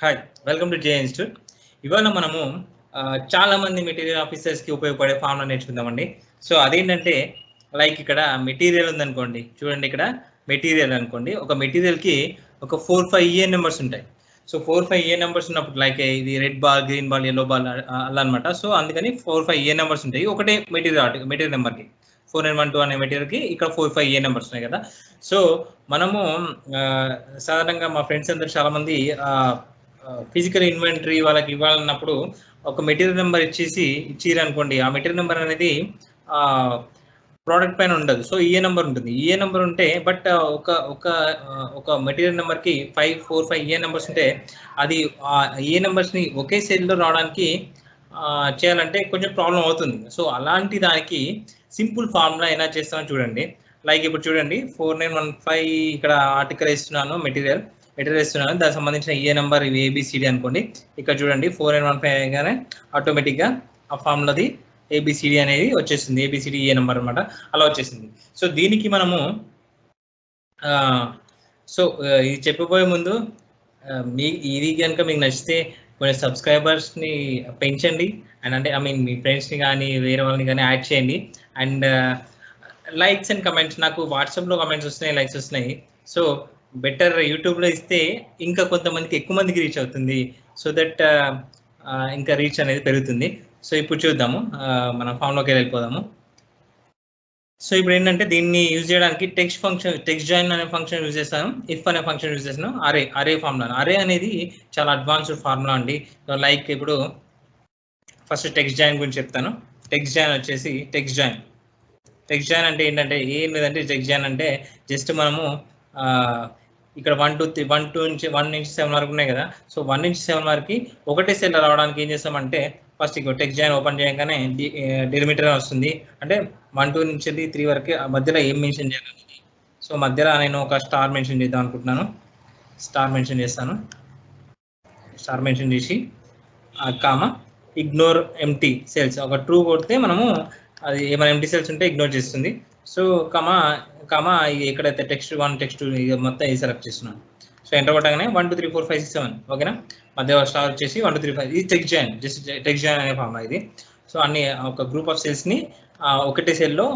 Hi welcome to J institute. ఇవాళ మనము చాలా మంది మెటీరియల్ ఆఫీసర్స్కి ఉపయోగపడే ఫార్ములా నేర్చుకుందామండి. సో అదేంటంటే లైక్ ఇక్కడ మెటీరియల్ ఉందనుకోండి, చూడండి ఇక్కడ మెటీరియల్ అనుకోండి, ఒక మెటీరియల్కి ఒక 4-5 ఏ నెంబర్స్ ఉంటాయి. సో 4-5 ఏ నెంబర్స్ ఉన్నప్పుడు లైక్ ఇది red ball, green ball, yellow ball అలా అనమాట. సో అందుకని 4-5 ఏ నెంబర్స్ ఉంటాయి ఒకటే మెటీరియల్ నెంబర్కి. 4 and 1 2 అనే మెటీరియల్కి ఇక్కడ 4-5 ఏ నెంబర్స్ ఉన్నాయి కదా. సో మనము సాధారణంగా మా ఫ్రెండ్స్ అందరూ చాలా మంది ఫిజికల్ ఇన్వెంటరీ వాళ్ళకి ఇవ్వాలన్నప్పుడు ఒక మెటీరియల్ నెంబర్ ఇచ్చిర్రు అనుకోండి, ఆ మెటీరియల్ నెంబర్ అనేది ప్రోడక్ట్ పైన ఉండదు. సో ఈఏ నెంబర్ ఉంటుంది. ఈఏ నెంబర్ ఉంటే బట్ ఒక మెటీరియల్ నెంబర్కి 4-5 ఏ నెంబర్స్ ఉంటే అది ఏ నెంబర్స్ని ఒకే సెల్లో రావడానికి చేయాలంటే కొంచెం ప్రాబ్లం అవుతుంది. సో అలాంటి దానికి సింపుల్ ఫార్ములా ఎలా చేస్తామని చూడండి. లైక్ ఇప్పుడు చూడండి 4915 ఇక్కడ ఆర్టికల్ ఇస్తున్నాను, మెటీరియల్ ఇస్తున్నాను, దానికి సంబంధించిన ఏ నెంబర్ ఇవి ఏబిసిడి అనుకోండి. ఇక్కడ చూడండి 4915 గానే ఆటోమేటిక్గా ఆ ఫార్ములాది ఏబిసిడి అనేది వచ్చేసింది. ఏబిసిడి ఏ నెంబర్ అనమాట, అలా వచ్చేసింది. సో దీనికి మనము ఇది చెప్పబోయే ముందు ఇది కనుక మీకు నచ్చితే కొన్ని సబ్స్క్రైబర్స్ని పెంచండి. అండ్ అంటే మీ ఫ్రెండ్స్ని కానీ వేరే వాళ్ళని కానీ యాడ్ చేయండి. అండ్ లైక్స్ అండ్ కమెంట్స్, నాకు వాట్సాప్లో కమెంట్స్ వస్తున్నాయి, లైక్స్ వస్తున్నాయి. సో బెటర్ యూట్యూబ్లో ఇస్తే ఇంకా కొంతమందికి ఎక్కువ మందికి రీచ్ అవుతుంది. సో దట్ ఇంకా రీచ్ అనేది పెరుగుతుంది. సో ఇప్పుడు చూద్దాము, మన ఫామ్లోకి వెళ్ళిపోదాము. సో ఇప్పుడు ఏంటంటే దీన్ని యూజ్ చేయడానికి టెక్స్ట్ జాయిన్ అనే ఫంక్షన్ యూజ్ చేస్తాను, ఇఫ్ అనే ఫంక్షన్ యూజ్ చేస్తాను, అరే ఫార్ములా. అరే అనేది చాలా అడ్వాన్స్డ్ ఫార్ములా అండి. లైక్ ఇప్పుడు ఫస్ట్ టెక్స్ట్ జాయిన్ గురించి చెప్తాను. టెక్స్ట్ జాయిన్ వచ్చేసి టెక్స్ట్ జాయిన్ అంటే ఏంటంటే ఏం లేదంటే టెక్స్ట్ జాయిన్ అంటే జస్ట్ మనము ఇక్కడ 1 నుంచి 7 వరకు ఉన్నాయి కదా. సో 1 నుంచి 7 వరకు ఒకటే సెల్ రావడానికి ఏం చేస్తామంటే ఫస్ట్ ఇక్కడ టెక్స్ట్ జాయిన్ ఓపెన్ చేయగానే డెలిమిటర్ వస్తుంది. అంటే 1-2 నుంచి 3 వరకు మధ్యలో ఏం మెన్షన్ చేయాలి. సో మధ్యలో నేను ఒక స్టార్ మెన్షన్ చేద్దాం అనుకుంటున్నాను. స్టార్ మెన్షన్ చేసి కామా ఇగ్నోర్ ఎంటీ సెల్స్, ఒక ట్రూ కొడితే మనము అది ఏమైనా ఎంటీ సెల్స్ ఉంటే ఇగ్నోర్ చేస్తుంది. సో కామా ఎక్కడైతే టెక్స్ట్ 1 టెక్స్ట్ 2 మొత్తం ఇది సెలెక్ట్ చేస్తున్నాను. సో ఎంటర్ కొట్టగానే 1 2 3 4 5 6 7 ఓకేనా. మధ్య స్టార్ వచ్చేసి 1 2 3 5 ఇది text join, just text join అనే ఫార్ములా ఇది. సో అన్ని ఒక గ్రూప్ ఆఫ్ సెల్స్ని ఒకటే సెల్లో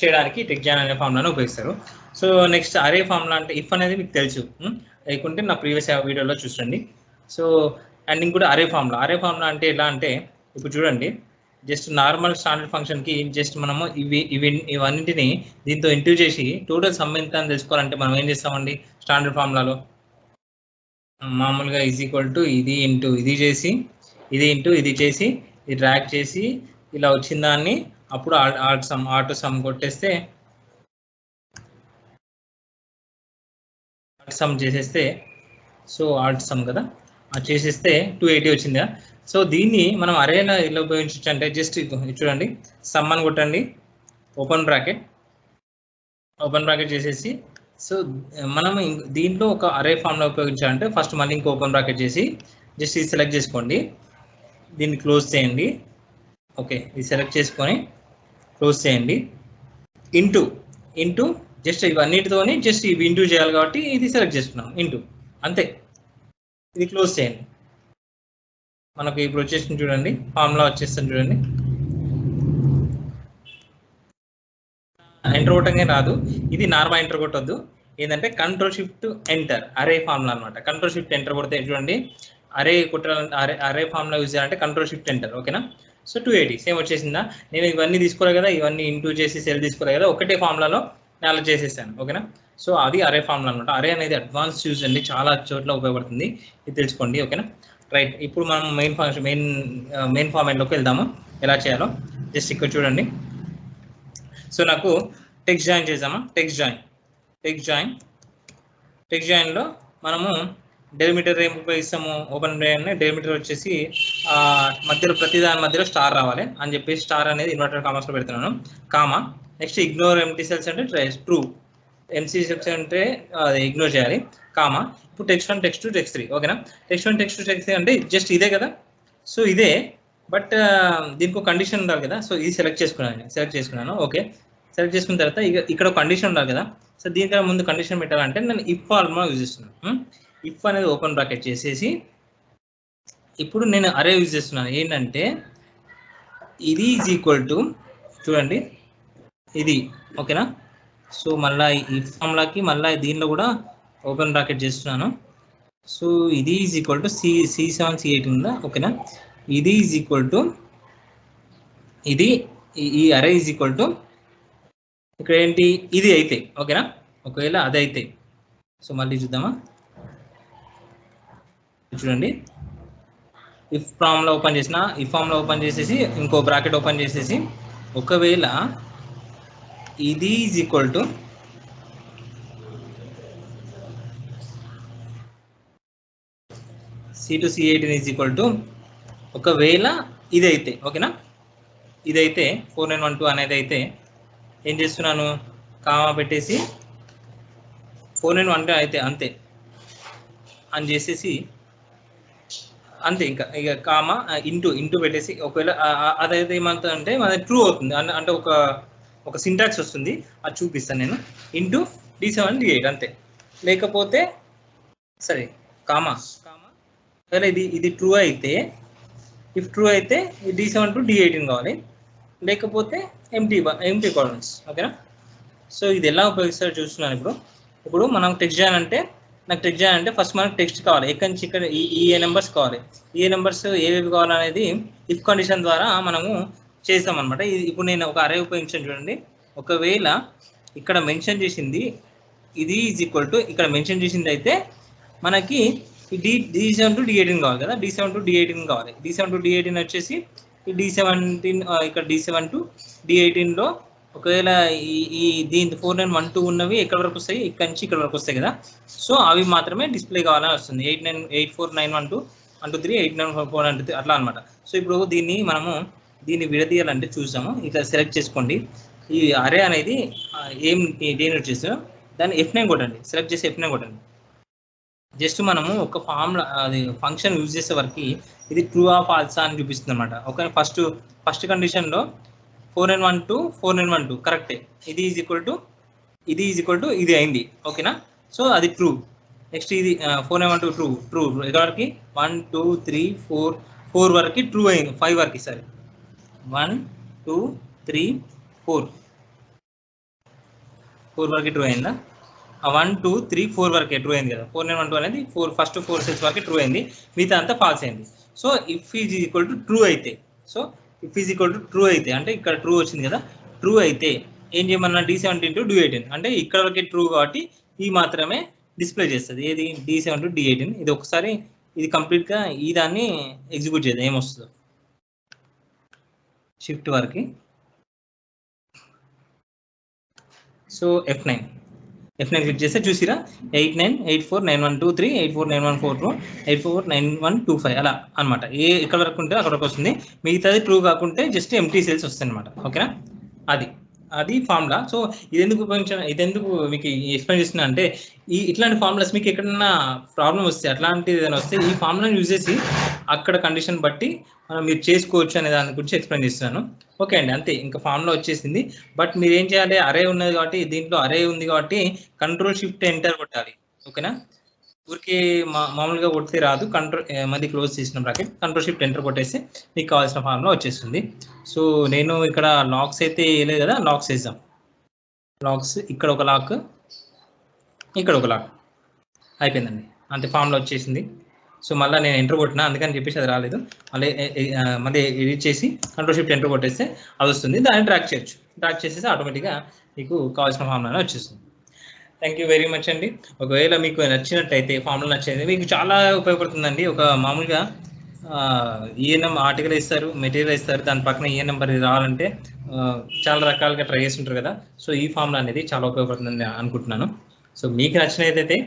చేయడానికి టెక్స్ట్ జాయిన్ అనే ఫార్ములాను ఉపయోగిస్తారు. సో నెక్స్ట్ అరే ఫార్ములా అంటే ఇఫ్ అనేది మీకు తెలుసు, లేకుంటే నా ప్రీవియస్ వీడియోలో చూడండి. సో అండ్ ఇంకోటి అరే ఫార్ములా అంటే ఎలా అంటే ఇప్పుడు చూడండి, జస్ట్ నార్మల్ స్టాండర్డ్ ఫంక్షన్కి జస్ట్ మనము ఇవన్నింటిని దీంతో ఇంటూ చేసి టోటల్ సమ్ ఎంత అని తెలుసుకోవాలంటే మనం ఏం చేస్తామండి, స్టాండర్డ్ ఫార్ములాలో మామూలుగా ఈజ్ ఈక్వల్ టు ఇది ఇంటూ ఇది చేసి ఇది ఇంటూ ఇది చేసి ఇది డ్రాగ్ చేసి ఇలా వచ్చిన దాన్ని అప్పుడు ఆటో సమ్ కొట్టేస్తే సమ్ చేసేస్తే, సో ఆల్ట్ సమ్ కదా, చేసేస్తే 280 వచ్చిందా. సో దీన్ని మనం అరేలా ఇలా ఉపయోగించవచ్చు అంటే జస్ట్ చూడండి, సమ్ అని కొట్టండి, ఓపెన్ బ్రాకెట్ చేసేసి. సో మనం దీంట్లో ఒక అరే ఫామ్లో ఉపయోగించాలంటే ఫస్ట్ మళ్ళీ ఇంకో ఓపెన్ బ్రాకెట్ చేసి జస్ట్ ఇది సెలెక్ట్ చేసుకోండి, దీన్ని క్లోజ్ చేయండి. ఓకే, ఇది సెలెక్ట్ చేసుకొని క్లోజ్ చేయండి. ఇంటూ జస్ట్ ఇవన్నిటితోని జస్ట్ ఇవి ఇంటూ చేయాలి కాబట్టి ఇది సెలెక్ట్ చేసుకున్నాం ఇంటూ, అంతే. ఇది క్లోజ్ చేయండి. మనకు ఇప్పుడు వచ్చేసింది చూడండి, ఫార్ములా వచ్చేస్తుంది చూడండి. ఎంటర్ కొట్టంగా రాదు, ఇది నార్మల్ ఎంటర్ కొట్టద్దు, ఏంటంటే Ctrl+Shift+Enter అరే ఫార్ములా అనమాట. Ctrl+Shift+Enter కొడితే చూడండి అరే అరే ఫార్ములా యూజ్ చేయాలంటే Ctrl+Shift+Enter ఓకేనా. సో 280 సేమ్ వచ్చేసిందా. నేను ఇవన్నీ తీసుకోలేదు కదా, ఇవన్నీ ఇంటూ చేసి సెల్ తీసుకోలేదు కదా, ఒకటే ఫార్ములాలో నేను అలా చేసేసాను ఓకేనా. సో అది అరే ఫార్ములా అనమాట. అరే అనేది అడ్వాన్స్ యూజ్ అండి, చాలా చోట్ల ఉపయోగపడుతుంది, ఇది తెలుసుకోండి ఓకేనా. రైట్, ఇప్పుడు మనం మెయిన్ ఫార్మాట్లోకి వెళ్దాము, ఎలా చేయాలో జస్ట్ ఇక్కడ చూడండి. సో నాకు టెక్స్ట్ జాయిన్ చేద్దామా, టెక్స్ట్ జాయిన్లో మనము డెలిమిటర్ ఏం ఉపయోగిస్తాము, ఓపెన్ డెలిమిటర్ వచ్చేసి మధ్యలో ప్రతిదాని మధ్యలో స్టార్ రావాలి అని చెప్పేసి స్టార్ అనేది ఇన్వర్టెడ్ కామర్స్లో పెడుతున్నాను, comma. Next ignore empty cells అంటే ట్రూ, ఎంసీ సెల్స్ అంటే అది ఇగ్నోర్ చేయాలి, కామా. ఇప్పుడు టెక్స్ట్ 1 టెక్స్ట్ 2 టెక్స్ట్ 3 ఓకేనా. టెక్స్ట్ 1 టెక్స్ట్ 2 టెక్స్ట్ 3 అంటే జస్ట్ ఇదే కదా. సో ఇదే, బట్ దీనికి ఒక కండిషన్ ఉండాలి కదా. సో ఇది సెలెక్ట్ చేసుకున్నాను ఓకే. సెలెక్ట్ చేసుకున్న తర్వాత ఇక్కడ కండిషన్ ఉండాలి కదా. సో దీనికన్నా ముందు కండిషన్ పెట్టాలంటే నేను ఇఫ్ ఫార్ములా యూజ్ చేస్తున్నాను. ఇఫ్ అనేది ఓపెన్ బ్రాకెట్ చేసేసి ఇప్పుడు నేను అరే యూజ్ చేస్తున్నాను ఏంటంటే ఇది ఈజ్ ఈక్వల్ టు చూడండి ఇది ఓకేనా. సో మళ్ళీ ఈ ఫార్ములాకి మళ్ళీ దీనిలో కూడా ఓపెన్ బ్రాకెట్ చేస్తున్నాను. సో ఇది is equal to C7 C8 ఉందా ఓకేనా. ఇది ఈజ్ ఈక్వల్ టు ఇది ఈ అరే ఈజ్ ఈక్వల్ టు ఇక్కడ ఏంటి ఇది అయితే ఓకేనా. ఒకవేళ అది అయితే సో మళ్ళీ చూద్దామా. చూడండి ఇఫ్ ఫార్ములా ఓపెన్ చేసిన ఈ ఫార్ములా ఓపెన్ చేసేసి ఇంకో బ్రాకెట్ ఓపెన్ చేసేసి ఒకవేళ ఇది is equal to C2 C18 is equal to ఒకవేళ ఇదైతే ఓకేనా. ఇదైతే 4912 అనేది అయితే ఏం చేస్తున్నాను కామా పెట్టేసి 4912 అయితే అంతే అని చేసేసి అంతే ఇంకా ఇక కామా ఇంటూ పెట్టేసి ఒకవేళ అదైతే ఏమంటుంది అంటే అది ట్రూ అవుతుంది అంటే ఒక సింటాక్స్ వస్తుంది అది చూపిస్తాను నేను ఇంటూ D7 D8 అంతే. లేకపోతే సరే కామా ఒకవేళ ఇది ట్రూ అయితే ఇఫ్ ట్రూ అయితే D7 to D18 కావాలి లేకపోతే ఎంటీ కాలమ్స్ ఓకేనా. సో ఇది ఎలా ఉపయోగిస్తారో చూస్తున్నాను. ఇప్పుడు మనం టెక్స్ట్ చేయాలంటే నాకు టెక్స్ట్ చేయాలంటే ఫస్ట్ మనకు టెక్స్ట్ కావాలి ఎక్కడి నుంచి ఇక్కడ ఈ నెంబర్స్ కావాలి. ఈ నెంబర్స్ ఏవేవి కావాలనేది ఇఫ్ కండిషన్ ద్వారా మనము చేస్తామన్నమాట. ఇప్పుడు నేను ఒక అరే ఉపయోగించాను చూడండి. ఒకవేళ ఇక్కడ మెన్షన్ చేసింది ఇది ఈజ్ ఈక్వల్ టు ఇక్కడ మెన్షన్ చేసింది అయితే మనకి D7 to D18 కావాలి కదా. D7 to D18 కావాలి. D7 to D18 వచ్చేసి ఈ D17 ఇక్కడ D7 to D18లో ఒకవేళ ఈ దీని 4912 ఉన్నవి ఎక్కడి వరకు వస్తాయి ఇక్కడ నుంచి ఇక్కడ వరకు వస్తాయి కదా. సో అవి మాత్రమే డిస్ప్లే కావాలని వస్తుంది 898491 123 8944 అట్లా అనమాట. సో ఇప్పుడు దీన్ని విడదీయాలంటే చూసాము ఇట్లా సెలెక్ట్ చేసుకోండి. ఈ అరే అనేది దేని వచ్చేసి దాన్ని F9 కొట్టండి. సెలెక్ట్ చేసి F9 కొట్టండి. జస్ట్ మనము ఒక ఫార్ములా అది ఫంక్షన్ యూజ్ చేసే వరకు ఇది ట్రూ ఆ ఫాల్సా అని చూపిస్తుంది అనమాట. ఓకే ఫస్ట్ కండిషన్లో 4912 కరెక్టే. ఇది ఈజ్ ఈక్వల్ టు ఇది అయింది ఓకేనా. సో అది ట్రూ. నెక్స్ట్ ఇది 4912 ట్రూ ఎక్కడ వరకు 1 2 3 4 వరకు ట్రూ అయింది. 5 వరకు సరే 1 2 3 4 వరకు ట్రూ అయిందా. 1 2 3 4 వరకే ట్రూ అయింది కదా. 4912 అనేది ఫస్ట్ 4 సెల్స్ వరకు ట్రూ అయింది, మిగతా అంతా ఫాల్స్ అయింది. So if is equal to true అయితే అంటే ఇక్కడ ట్రూ వచ్చింది కదా. ట్రూ అయితే ఏం చేయమన్నా D17 to D18 అంటే ఇక్కడ వరకే ట్రూ కాబట్టి ఈ మాత్రమే డిస్ప్లే చేస్తుంది. ఏది D7 to D18. ఇది ఒకసారి ఇది కంప్లీట్గా ఈ దాన్ని ఎగ్జిక్యూట్ చేద్దాం ఏమొస్తుందో. షిఫ్ట్ వరకు సో F9 క్లిక్ చేస్తే చూసిరా 89849123 849142 849125 అలా అనమాట. ఎక్కడ వరకు ఉంటే అక్కడ వరకు వస్తుంది, మిగతాది ట్రూ కాకుంటే జస్ట్ ఎంటీ సెల్స్ వస్తాయి అనమాట ఓకేనా. అది ఫార్ములా. సో ఇది ఎందుకు మీకు ఎక్స్ప్లెయిన్ చేస్తున్నా అంటే ఇట్లాంటి ఫార్ములాస్ మీకు ఎక్కడన్నా ప్రాబ్లం వస్తే అట్లాంటిది ఏదైనా వస్తే ఈ ఫార్ములాని యూజ్ చేసి అక్కడ కండిషన్ బట్టి మీరు చేసుకోవచ్చు అనే దాని గురించి ఎక్స్ప్లెయిన్ చేస్తున్నాను. ఓకే అండి అంతే ఇంకా ఫార్ములా వచ్చేసింది. బట్ మీరు ఏం చేయాలి అరే ఉన్నది కాబట్టి దీంట్లో అరే ఉంది కాబట్టి Ctrl+Shift+Enter కొట్టాలి ఓకేనా. ఊరికే మామూలుగా కొడితే రాదు. మళ్ళీ క్లోజ్ చేసిన బ్రాకెట్ Ctrl+Shift+Enter కొట్టేస్తే మీకు కావాల్సిన ఫార్ములా వచ్చేస్తుంది. సో నేను ఇక్కడ లాక్స్ అయితే వేయలేదు కదా, లాక్స్ వేద్దాం. లాక్స్ ఇక్కడ ఒక లాక్ ఇక్కడ ఒక లాక్ అయిపోయిందండి అంతే ఫార్ములా వచ్చేసింది. సో మళ్ళీ నేను ఎంటర్ కొట్టినా అందుకని చెప్పేసి అది రాలేదు. మళ్ళీ ఎడిట్ చేసి Ctrl+Shift+Enter కొట్టేస్తే అది వస్తుంది. దాన్ని ట్రాక్ చేయొచ్చు. ట్రాక్ చేసేసి ఆటోమేటిక్గా మీకు కావాల్సిన ఫార్ములా వచ్చేస్తుంది. థ్యాంక్ యూ వెరీ మచ్ అండి. ఒకవేళ మీకు నచ్చినట్టయితే ఫార్ములా నచ్చేది మీకు చాలా ఉపయోగపడుతుందండి. ఒక మామూలుగా ఆర్టికల్ ఇస్తారు, మెటీరియల్ ఇస్తారు, దాని పక్కన నెంబర్ రావాలంటే చాలా రకాలుగా ట్రై చేస్తుంటారు కదా. సో ఈ ఫార్ములా అనేది చాలా ఉపయోగపడుతుందని అనుకుంటున్నాను. సో మీకు నచ్చినట్టయితే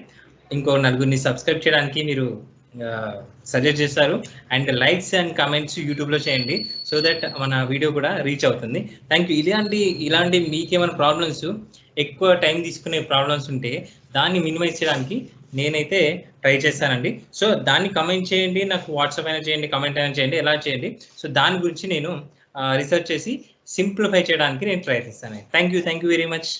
ఇంకో నలుగురిని సబ్స్క్రైబ్ చేయడానికి మీరు సజెస్ట్ చేస్తారు. అండ్ లైక్స్ అండ్ కామెంట్స్ యూట్యూబ్లో చేయండి సో దట్ మన వీడియో కూడా రీచ్ అవుతుంది. Thank you. ఇలాంటి మీకేమైనా ప్రాబ్లమ్స్ ఎక్కువ టైం తీసుకునే ప్రాబ్లమ్స్ ఉంటే దాన్ని మినిమైజ్ చేయడానికి నేనైతే ట్రై చేస్తానండి. సో దాన్ని కమెంట్ చేయండి, నాకు వాట్సాప్ అయినా చేయండి, కమెంట్ అయినా చేయండి, ఎలా చేయండి. సో దాని గురించి నేను రీసెర్చ్ చేసి సింప్లిఫై చేయడానికి నేను ట్రై చేస్తాను. Thank you very much.